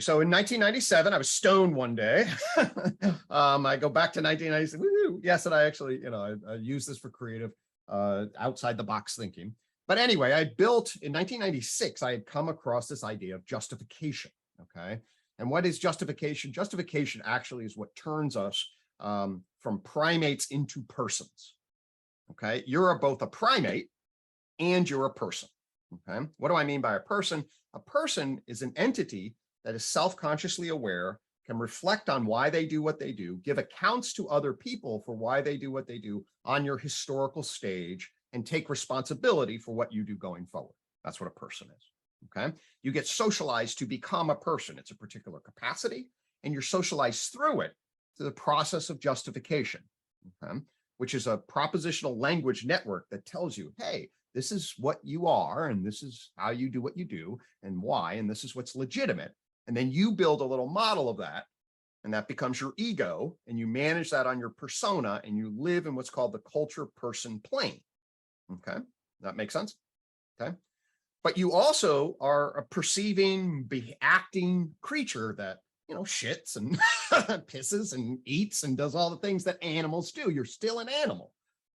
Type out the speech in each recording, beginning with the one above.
So in 1997, I was stoned one day. I go back to 1997. Woo-hoo. Yes, and I actually, I use this for creative, outside the box thinking. But anyway, I built in 1996, I had come across this idea of justification. Okay. And what is justification? Justification actually is what turns us from primates into persons. Okay. You're both a primate and you're a person. Okay. What do I mean by a person? A person is an entity that is self-consciously aware, can reflect on why they do what they do, give accounts to other people for why they do what they do on your historical stage, and take responsibility for what you do going forward. That's what a person is. Okay. You get socialized to become a person. It's a particular capacity, and you're socialized through it to the process of justification, okay, which is a propositional language network that tells you, hey, this is what you are, and this is how you do what you do, and why, and this is what's legitimate. And then you build a little model of that, and that becomes your ego, and you manage that on your persona, and you live in what's called the culture person plane. Okay, that makes sense? Okay. But you also are a perceiving, acting creature that, shits and pisses and eats and does all the things that animals do. You're still an animal,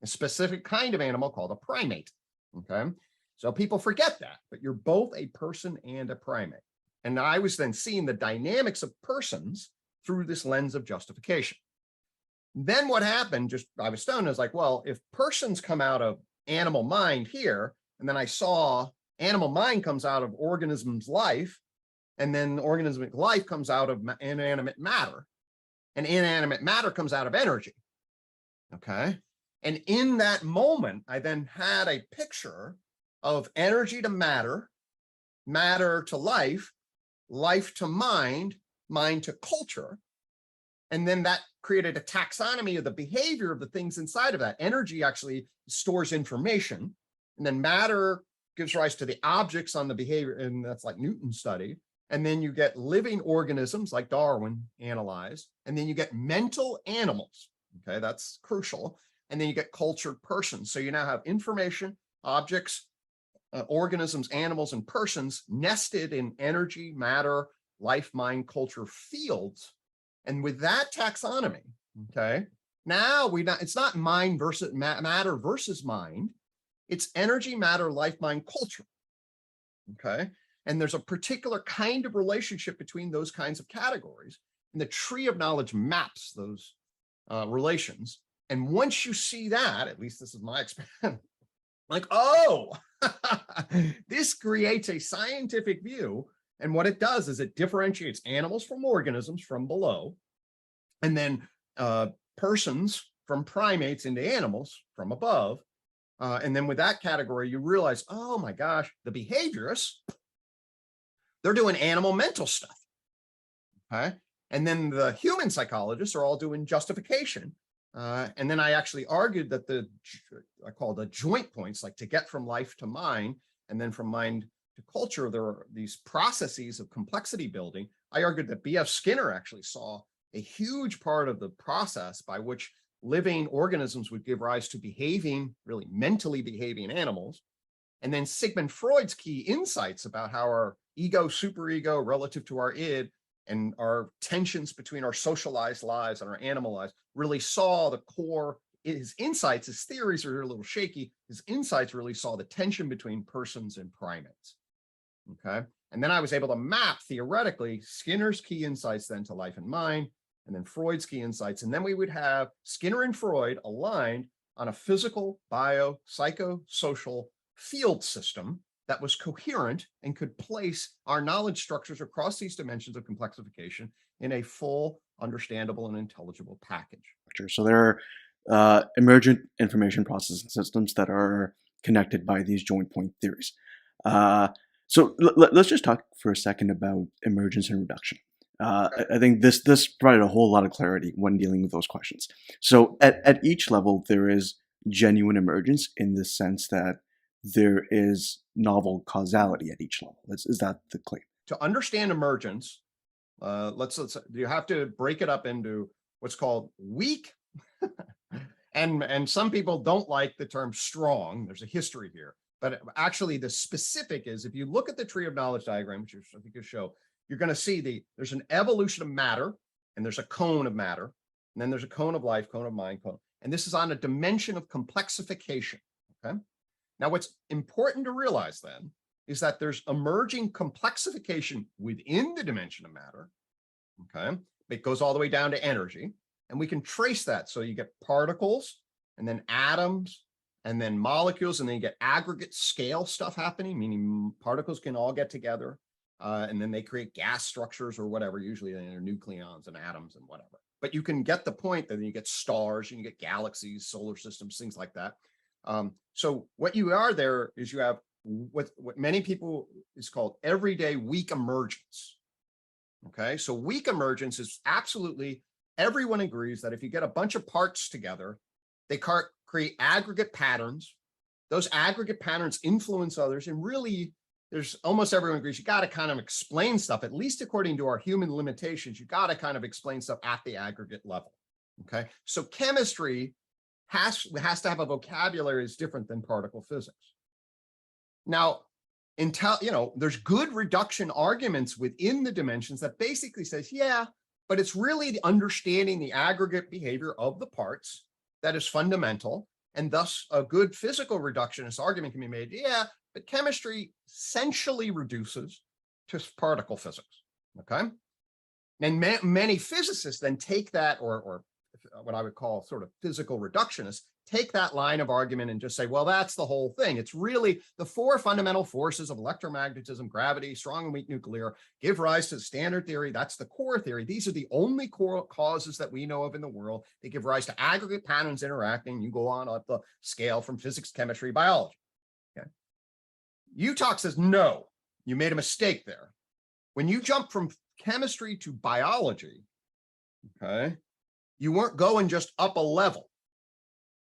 a specific kind of animal called a primate. Okay. So people forget that, but you're both a person and a primate. And I was then seeing the dynamics of persons through this lens of justification. Then what happened, I was stoned, I was like, well, if persons come out of animal mind here, and then I saw animal mind comes out of organism's life, and then organismic life comes out of inanimate matter, and inanimate matter comes out of energy. Okay. And in that moment, I then had a picture of energy to matter, matter to life, life to mind, mind to culture. And then that created a taxonomy of the behavior of the things inside of that. Energy actually stores information, and then matter gives rise to the objects on the behavior, and that's like Newton's study. And then you get living organisms like Darwin analyzed, and then you get mental animals. Okay, that's crucial. And then you get cultured persons. So you now have information, objects, organisms, animals, and persons nested in energy, matter, life, mind, culture fields. And with that taxonomy, okay, now it's not mind versus matter versus mind. It's energy, matter, life, mind, culture. Okay. And there's a particular kind of relationship between those kinds of categories. And the tree of knowledge maps those relations. And once you see that, at least this is my experience, like, oh, this creates a scientific view. And what it does is it differentiates animals from organisms from below, and then persons from primates into animals from above. And then with that category, you realize, oh my gosh, the behaviorists, they're doing animal mental stuff. Okay. And then the human psychologists are all doing justification. And then I actually argued that I call the joint points, like to get from life to mind, and then from mind to culture, there are these processes of complexity building. I argued that B.F. Skinner actually saw a huge part of the process by which living organisms would give rise to really mentally behaving animals. And then Sigmund Freud's key insights about how our ego, superego relative to our id, and our tensions between our socialized lives and our animal lives really saw the core. His insights, his theories are a little shaky. His insights really saw the tension between persons and primates. Okay. And then I was able to map theoretically Skinner's key insights then to life and mind, and then Freud's key insights. And then we would have Skinner and Freud aligned on a physical, bio, psychosocial field system that was coherent and could place our knowledge structures across these dimensions of complexification in a full, understandable, and intelligible package. So there are emergent information processing systems that are connected by these joint point theories. So let's just talk for a second about emergence and reduction. I think this provided a whole lot of clarity when dealing with those questions. So at each level, there is genuine emergence in the sense that there is novel causality at each level. Is that the claim? To understand emergence, you have to break it up into what's called weak, and some people don't like the term strong. There's a history here, but actually the specific is, if you look at the tree of knowledge diagram, which I think you show, you're going to see there's an evolution of matter, and there's a cone of matter, and then there's a cone of life, cone of mind, cone. And this is on a dimension of complexification. Okay. Now, what's important to realize then is that there's emerging complexification within the dimension of matter. Okay. It goes all the way down to energy. And we can trace that. So you get particles and then atoms and then molecules, and then you get aggregate scale stuff happening, meaning particles can all get together. And then they create gas structures or whatever, usually they're nucleons and atoms and whatever. But you can get the point that you get stars, you can get galaxies, solar systems, things like that. So what you are there is you have what many people is called everyday weak emergence. Okay, so weak emergence is absolutely, everyone agrees that if you get a bunch of parts together, they create aggregate patterns. Those aggregate patterns influence others, and really, there's almost everyone agrees you got to kind of explain stuff, at least according to our human limitations. You got to kind of explain stuff at the aggregate level. Okay, so chemistry has to have a vocabulary that's different than particle physics. Now, there's good reduction arguments within the dimensions that basically says, yeah, but it's really the understanding the aggregate behavior of the parts that is fundamental, and thus a good physical reductionist argument can be made. Yeah, but chemistry essentially reduces to particle physics. Okay, and many physicists then take that, or what I would call sort of physical reductionists, take that line of argument and just say, well, that's the whole thing. It's really the four fundamental forces of electromagnetism, gravity, strong and weak nuclear, give rise to the standard theory. That's the core theory. These are the only core causes that we know of in the world. They give rise to aggregate patterns interacting. You go on up the scale from physics, chemistry, biology. Okay. UTOK says, no, you made a mistake there. When you jump from chemistry to biology, okay, you weren't going just up a level.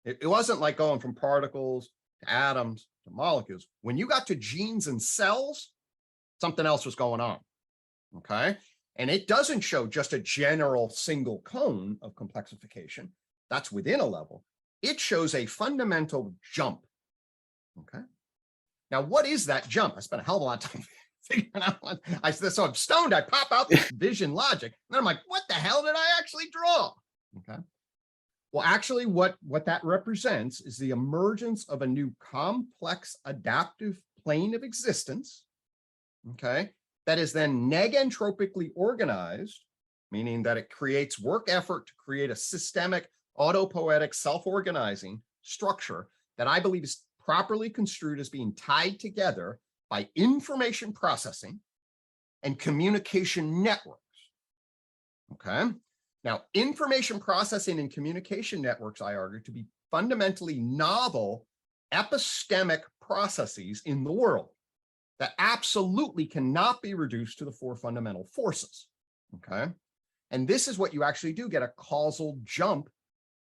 It wasn't like going from particles to atoms to molecules. When you got to genes and cells, something else was going on. Okay. And it doesn't show just a general single cone of complexification. That's within a level. It shows a fundamental jump. Okay. Now, what is that jump? I spent a hell of a lot of time figuring out what so I'm stoned. I pop out this vision logic. And then I'm like, what the hell did I actually draw? Okay. Well, actually, what that represents is the emergence of a new complex adaptive plane of existence, okay, that is then negentropically organized, meaning that it creates work effort to create a systemic, autopoietic, self-organizing structure that I believe is properly construed as being tied together by information processing and communication networks, okay? Now, information processing and communication networks, I argue, to be fundamentally novel epistemic processes in the world that absolutely cannot be reduced to the four fundamental forces, okay? And this is what you actually do, get a causal jump,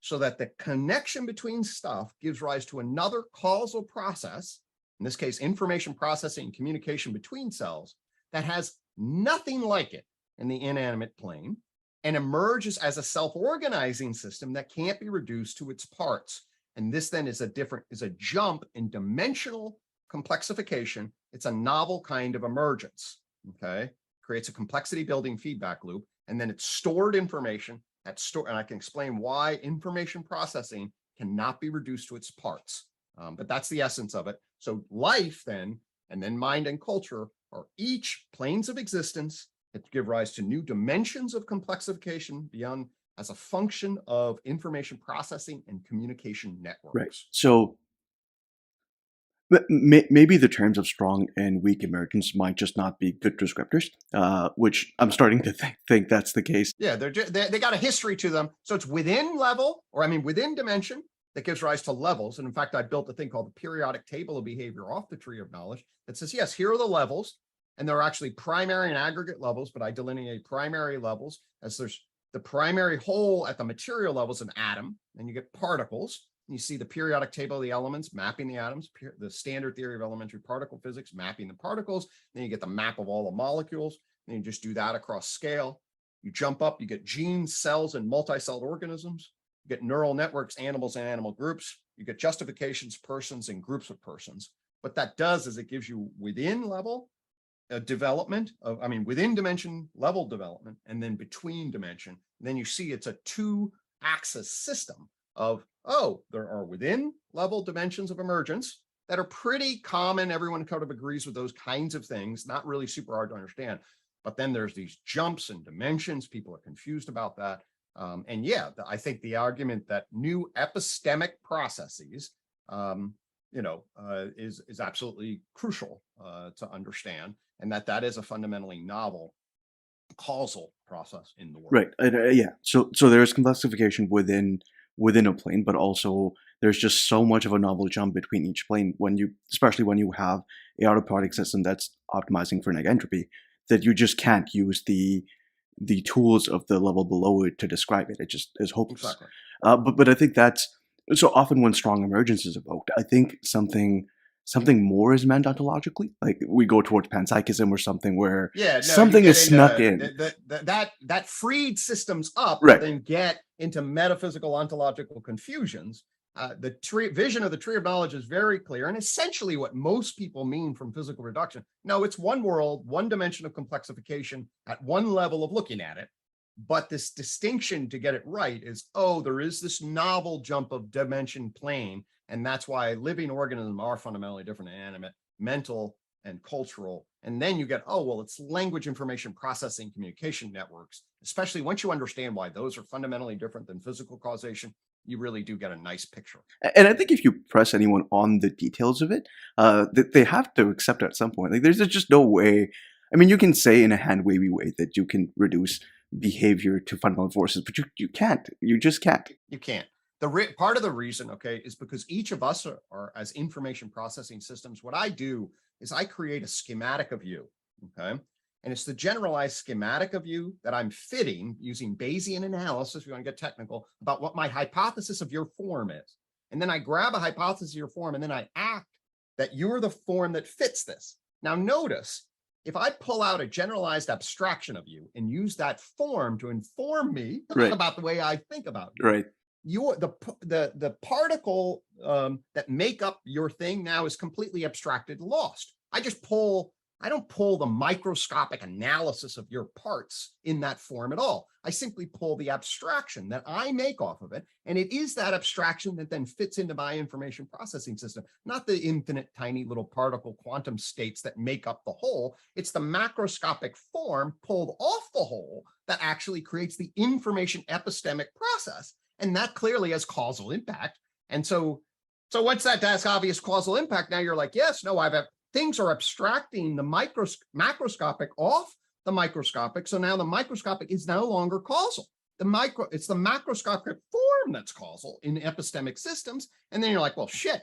so that the connection between stuff gives rise to another causal process, in this case, information processing and communication between cells, that has nothing like it in the inanimate plane, and emerges as a self-organizing system that can't be reduced to its parts. And this then is a jump in dimensional complexification. It's a novel kind of emergence, okay? Creates a complexity building feedback loop, and then it's stored information and I can explain why information processing cannot be reduced to its parts. But that's the essence of it. So life then, and then mind and culture are each planes of existence that give rise to new dimensions of complexification beyond as a function of information processing and communication networks. Right. So maybe the terms of strong and weak emergence might just not be good descriptors, which I'm starting to think that's the case. Yeah, they got a history to them. So it's within level, within dimension, that gives rise to levels. And in fact, I built a thing called the periodic table of behavior off the tree of knowledge that says, yes, here are the levels. And there are actually primary and aggregate levels, but I delineate primary levels as there's the primary whole at the material level is an atom, and you get particles. And you see the periodic table of the elements mapping the atoms, the standard theory of elementary particle physics mapping the particles. Then you get the map of all the molecules. Then you just do that across scale. You jump up, you get genes, cells, and multi-celled organisms. You get neural networks, animals and animal groups. You get justifications, persons, and groups of persons. What that does is it gives you within level a development of, I mean, within dimension level development, and then between dimension. Then you see it's a two-axis system of, oh, there are within level dimensions of emergence that are pretty common. Everyone kind of agrees with those kinds of things, not really super hard to understand. But then there's these jumps in dimensions. People are confused about that. And yeah, I think the argument that new epistemic processes, is absolutely crucial to understand, and that is a fundamentally novel causal process in the world. Right. Yeah. So there's complexification within a plane, but also there's just so much of a novel jump between each plane especially when you have a autopilot system that's optimizing for negative entropy, that you just can't use the tools of the level below it to describe it. It just is hopeless. Exactly. But I think that's so often when strong emergence is evoked, I think something more is meant ontologically. Like we go towards panpsychism or something where something is snuck in. That freed systems up, Right. then get into metaphysical ontological confusions. The vision of the tree of knowledge is very clear, and essentially what most people mean from physical reduction. No, it's one world, one dimension of complexification at one level of looking at it. But this distinction to get it right is, oh, there is this novel jump of dimension plane. And that's why living organisms are fundamentally different than animate, mental and cultural. And then you get, oh, well, it's language information processing communication networks. Especially once you understand why those are fundamentally different than physical causation, you really do get a nice picture. And I think if you press anyone on the details of it, they have to accept it at some point. Like there's just no way. I mean, you can say in a hand-wavy way that you can reduce behavior to fundamental forces, but you can't. You just can't. You can't. Part of the reason, okay, is because each of us are as information processing systems. What I do is I create a schematic of you, okay? And it's the generalized schematic of you that I'm fitting using Bayesian analysis, if you want to get technical, about what my hypothesis of your form is. And then I grab a hypothesis of your form, and then I act that you're the form that fits this. Now notice, if I pull out a generalized abstraction of you and use that form to inform me about the way I think about you, right, the particle that make up your thing now is completely abstracted and lost. I don't pull the microscopic analysis of your parts in that form at all. I simply pull the abstraction that I make off of it. And it is that abstraction that then fits into my information processing system, not the infinite tiny little particle quantum states that make up the whole. It's the macroscopic form pulled off the whole that actually creates the information epistemic process. And that clearly has causal impact. And so once that has obvious causal impact, now you're like, yes, no, things are abstracting the macroscopic off the microscopic. So now the microscopic is no longer causal. It's the macroscopic form that's causal in epistemic systems. And then you're like, well, shit.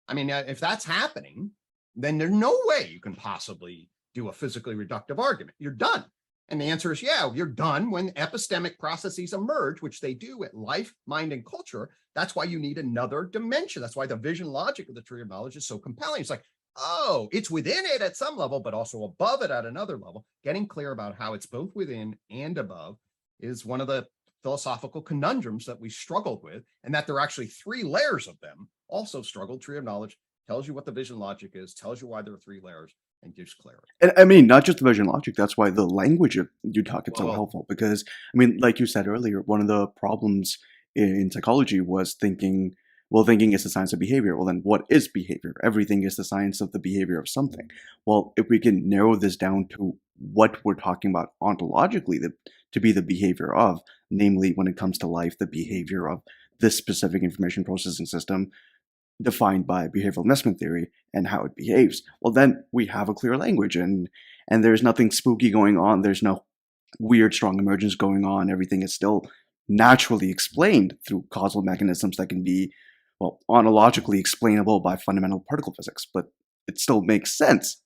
I mean, if that's happening, then there's no way you can possibly do a physically reductive argument. You're done. And the answer is, yeah, you're done when epistemic processes emerge, which they do at life, mind, and culture. That's why you need another dimension. That's why the vision logic of the tree of knowledge is so compelling. It's like, oh, it's within it at some level, but also above it at another level. Getting clear about how it's both within and above is one of the philosophical conundrums that we struggled with, and that there are actually three layers of them. Also struggled. Tree of knowledge tells you what the vision logic is, tells you why there are three layers, and gives clarity. And I mean, not just the vision logic. That's why the language of UTOK is so helpful. Because I mean, like you said earlier, one of the problems in psychology was thinking is the science of behavior. Well, then what is behavior? Everything is the science of the behavior of something. Well, if we can narrow this down to what we're talking about ontologically to be the behavior of, namely when it comes to life, the behavior of this specific information processing system defined by behavioral investment theory and how it behaves, well, then we have a clear language, and there's nothing spooky going on. There's no weird strong emergence going on. Everything is still naturally explained through causal mechanisms that can be, well, ontologically explainable by fundamental particle physics, but it still makes sense.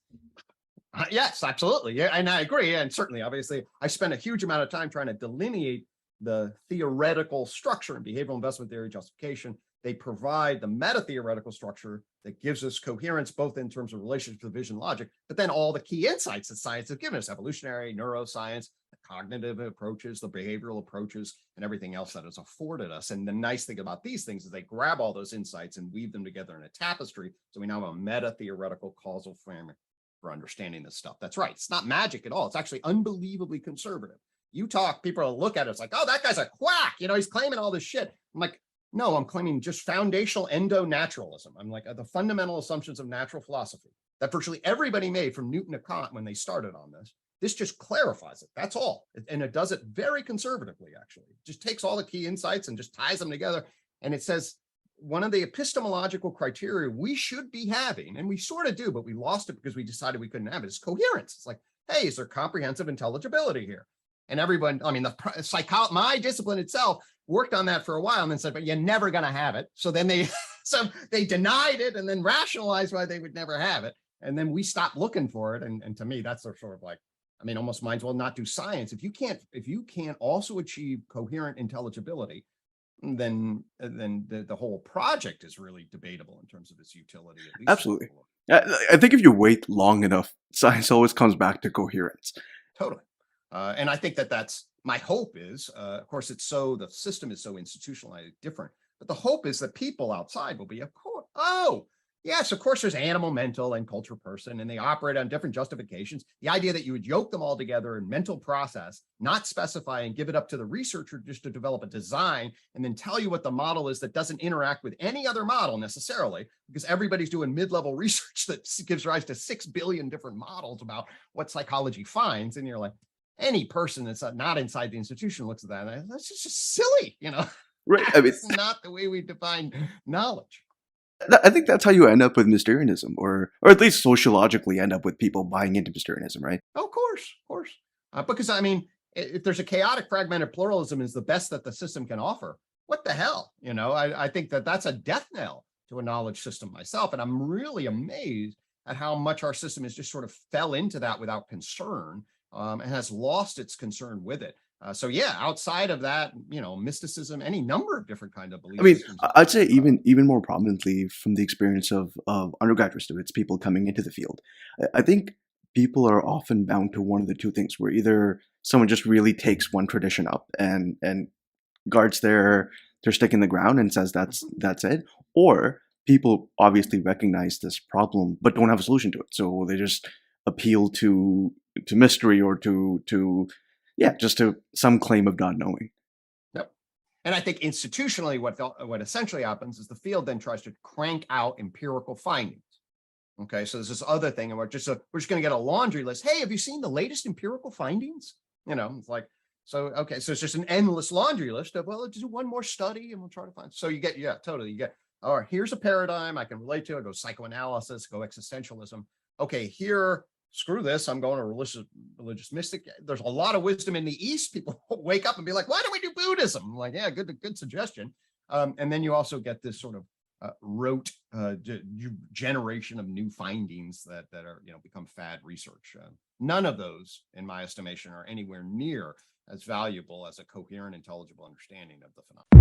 Yes, absolutely. Yeah, and I agree. And certainly, obviously, I spent a huge amount of time trying to delineate the theoretical structure in behavioral investment theory justification. They provide the meta-theoretical structure that gives us coherence, both in terms of relationship to the vision logic, but then all the key insights that science has given us: evolutionary, neuroscience, the cognitive approaches, the behavioral approaches, and everything else that has afforded us. And the nice thing about these things is they grab all those insights and weave them together in a tapestry. So we now have a meta-theoretical causal framework for understanding this stuff. That's right. It's not magic at all. It's actually unbelievably conservative. UTOK, people will look at it, it's like, oh, that guy's a quack. He's claiming all this shit. I'm like, no, I'm claiming just foundational endo-naturalism. I'm like, the fundamental assumptions of natural philosophy that virtually everybody made from Newton to Kant when they started on this. This just clarifies it. That's all. And it does it very conservatively, actually. It just takes all the key insights and just ties them together. And it says one of the epistemological criteria we should be having, and we sort of do, but we lost it because we decided we couldn't have it, is coherence. It's like, hey, is there comprehensive intelligibility here? And everyone, I mean, my discipline itself worked on that for a while and then said, but you're never going to have it. So then they denied it and then rationalized why they would never have it. And then we stopped looking for it. And to me, that's sort of like, I mean, almost might as well not do science. If you can't also achieve coherent intelligibility, then the whole project is really debatable in terms of its utility. At least. Absolutely. I think if you wait long enough, science always comes back to coherence. Totally. And I think that's my hope is, of course, the system is so institutionalized different, but the hope is that people outside will be, of course, oh, yes, of course, there's animal, mental, and culture person, and they operate on different justifications. The idea that you would yoke them all together in mental process, not specify and give it up to the researcher just to develop a design and then tell you what the model is that doesn't interact with any other model necessarily, because everybody's doing mid-level research that gives rise to 6 billion different models about what psychology finds. And you're like, any person that's not inside the institution looks at that, and that's just silly, Right. I mean, It's not the way we define knowledge. I think that's how you end up with Mysterianism, or at least sociologically end up with people buying into Mysterianism, right? Oh, of course. Because I mean, if there's a chaotic, fragmented pluralism is the best that the system can offer, what the hell? I think that's a death knell to a knowledge system myself. And I'm really amazed at how much our system has just sort of fell into that without concern, and has lost its concern with it. So yeah, outside of that, mysticism, any number of different kind of beliefs. I mean, I'd say even more prominently from the experience of undergraduate students, people coming into the field, I think people are often bound to one of the two things, where either someone just really takes one tradition up and guards their stake in the ground and says that's it, or people obviously recognize this problem but don't have a solution to it, so they just appeal to mystery, or to just to some claim of not knowing. Yep. And I think institutionally, what essentially happens is the field then tries to crank out empirical findings. Okay, so there's this other thing, and we're just going to get a laundry list. Hey, have you seen the latest empirical findings? It's like, so okay, so it's just an endless laundry list of, well, let's do one more study and we'll try to find. So you get, totally, you get, all right, here's a paradigm I can relate to. I go psychoanalysis, go existentialism. Okay, here, screw this, I'm going to religious mystic. There's a lot of wisdom in the East. People wake up and be like, why don't we do Buddhism? I'm like, yeah, good suggestion. And then you also get this sort of rote generation of new findings that are, become fad research. None of those, in my estimation, are anywhere near as valuable as a coherent, intelligible understanding of the phenomenon.